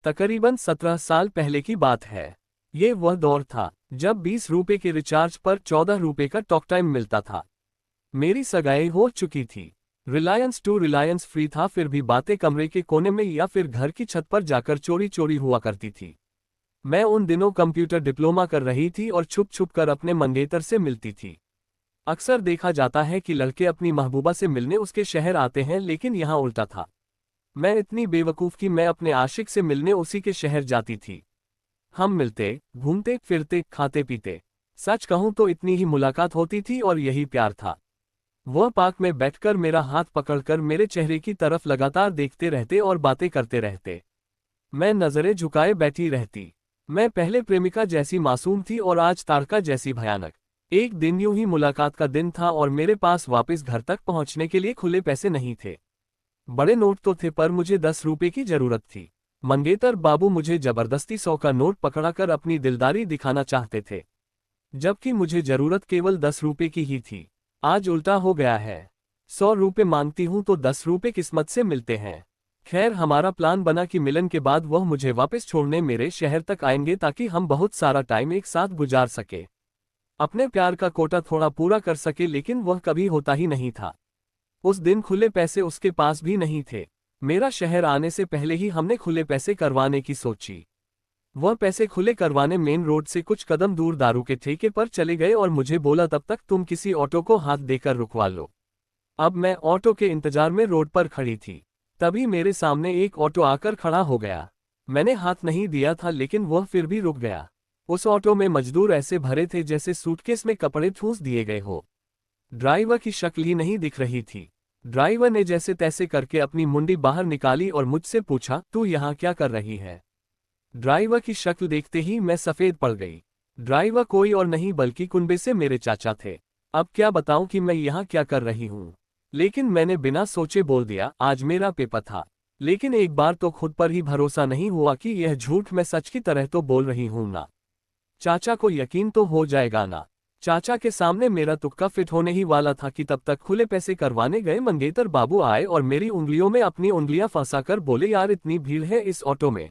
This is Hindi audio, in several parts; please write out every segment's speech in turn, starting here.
तकरीबन 17 साल पहले की बात है। ये वह दौर था जब 20 रुपए के रिचार्ज पर 14 रुपए का टॉक टाइम मिलता था। मेरी सगाई हो चुकी थी। रिलायंस टू रिलायंस फ्री था, फिर भी बातें कमरे के कोने में या फिर घर की छत पर जाकर चोरी चोरी हुआ करती थी। मैं उन दिनों कंप्यूटर डिप्लोमा कर रही थी और छुप छुप कर अपने मंगेतर से मिलती थी। अक्सर देखा जाता है कि लड़के अपनी महबूबा से मिलने उसके शहर आते हैं, लेकिन यहाँ उल्टा था। मैं इतनी बेवकूफ़ कि मैं अपने आशिक से मिलने उसी के शहर जाती थी। हम मिलते, घूमते फिरते, खाते पीते। सच कहूं तो इतनी ही मुलाकात होती थी और यही प्यार था। वह पार्क में बैठकर मेरा हाथ पकड़कर मेरे चेहरे की तरफ लगातार देखते रहते और बातें करते रहते। मैं नजरें झुकाए बैठी रहती। मैं पहले प्रेमिका जैसी मासूम थी और आज तारका जैसी भयानक। एक दिन यूं ही मुलाकात का दिन था और मेरे पास वापस घर तक पहुंचने के लिए खुले पैसे नहीं थे। बड़े नोट तो थे पर मुझे 10 रुपए की जरूरत थी। मंगेतर बाबू मुझे जबरदस्ती 100 का नोट पकड़ाकर अपनी दिलदारी दिखाना चाहते थे, जबकि मुझे जरूरत केवल 10 रुपए की ही थी। आज उल्टा हो गया है। 100 रुपए मांगती हूं तो 10 रुपए किस्मत से मिलते हैं। खैर, हमारा प्लान बना कि मिलन के बाद वह मुझे वापस छोड़ने मेरे शहर तक आएंगे ताकि हम बहुत सारा टाइम एक साथ गुजार सके, अपने प्यार का कोटा थोड़ा पूरा कर सके, लेकिन वह कभी होता ही नहीं था। उस दिन खुले पैसे उसके पास भी नहीं थे। मेरा शहर आने से पहले ही हमने खुले पैसे करवाने की सोची। वह पैसे खुले करवाने मेन रोड से कुछ कदम दूर दारू के ठेके पर चले गए और मुझे बोला, तब तक तुम किसी ऑटो को हाथ देकर रुकवा लो। अब मैं ऑटो के इंतजार में रोड पर खड़ी थी। तभी मेरे सामने एक ऑटो आकर खड़ा हो गया। मैंने हाथ नहीं दिया था, लेकिन वह फिर भी रुक गया। उस ऑटो में मजदूर ऐसे भरे थे जैसे सूटकेस में कपड़े ठूंस दिए गए हो। ड्राइवर की शक्ल ही नहीं दिख रही थी। ड्राइवर ने जैसे तैसे करके अपनी मुंडी बाहर निकाली और मुझसे पूछा, तू यहाँ क्या कर रही है? ड्राइवर की शक्ल देखते ही मैं सफेद पड़ गई। ड्राइवर कोई और नहीं बल्कि कुनबे से मेरे चाचा थे। अब क्या बताऊं कि मैं यहाँ क्या कर रही हूँ, लेकिन मैंने बिना सोचे बोल दिया, आज मेरा पेपर था। लेकिन एक बार तो खुद पर ही भरोसा नहीं हुआ कि यह झूठ मैं सच की तरह तो बोल रही हूँ ना। चाचा को यकीन तो हो जाएगा ना। चाचा के सामने मेरा तुक्का फिट होने ही वाला था कि तब तक खुले पैसे करवाने गए मंगेतर बाबू आए और मेरी उंगलियों में अपनी उंगलियां फंसाकर बोले, यार इतनी भीड़ है इस ऑटो में,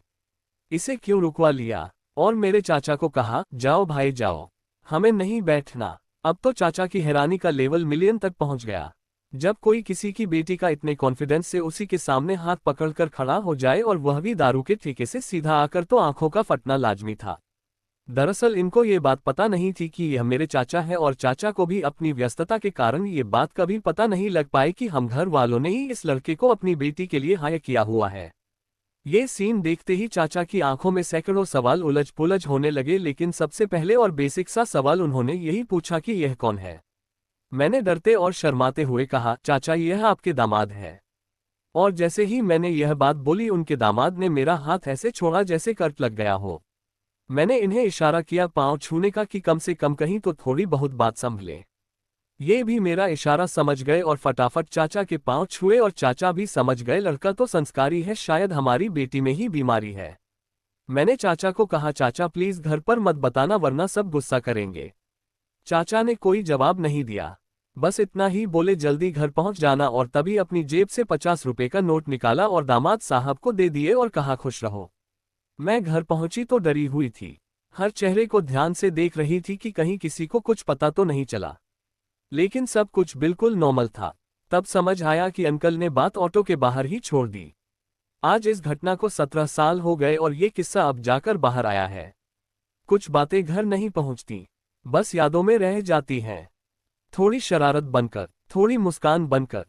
इसे क्यों रुकवा लिया? और मेरे चाचा को कहा, जाओ भाई जाओ, हमें नहीं बैठना। अब तो चाचा की हैरानी का लेवल मिलियन तक पहुंच गया। जब कोई किसी की बेटी का इतने कॉन्फिडेंस से उसी के सामने हाथ पकड़कर खड़ा हो जाए और वह भी दारू के ठेके से सीधा आकर, तो आंखों का फटना लाजमी था। दरअसल इनको ये बात पता नहीं थी कि यह मेरे चाचा है और चाचा को भी अपनी व्यस्तता के कारण ये बात कभी पता नहीं लग पाई कि हम घर वालों ने ही इस लड़के को अपनी बेटी के लिए हायर किया हुआ है। ये सीन देखते ही चाचा की आंखों में सैकड़ों सवाल उलझ पुलझ होने लगे, लेकिन सबसे पहले और बेसिक सा सवाल उन्होंने यही पूछा कि यह कौन है। मैंने डरते और शर्माते हुए कहा, चाचा यह आपके दामाद है। और जैसे ही मैंने यह बात बोली, उनके दामाद ने मेरा हाथ ऐसे छोड़ा जैसे कर्क लग गया हो। मैंने इन्हें इशारा किया पांव छूने का कि कम से कम कहीं तो थोड़ी बहुत बात संभले। ये भी मेरा इशारा समझ गए और फटाफट चाचा के पांव छुए और चाचा भी समझ गए, लड़का तो संस्कारी है, शायद हमारी बेटी में ही बीमारी है। मैंने चाचा को कहा, चाचा प्लीज घर पर मत बताना वरना सब गुस्सा करेंगे। चाचा ने कोई जवाब नहीं दिया, बस इतना ही बोले, जल्दी घर पहुंच जाना। और तभी अपनी जेब से 50 रुपए का नोट निकाला और दामाद साहब को दे दिए और कहा, खुश रहो। मैं घर पहुंची तो डरी हुई थी। हर चेहरे को ध्यान से देख रही थी कि कहीं किसी को कुछ पता तो नहीं चला, लेकिन सब कुछ बिल्कुल नॉर्मल था। तब समझ आया कि अंकल ने बात ऑटो के बाहर ही छोड़ दी। आज इस घटना को 17 साल हो गए और ये किस्सा अब जाकर बाहर आया है। कुछ बातें घर नहीं पहुंचती, बस यादों में रह जाती हैं। थोड़ी शरारत बनकर, थोड़ी मुस्कान बनकर,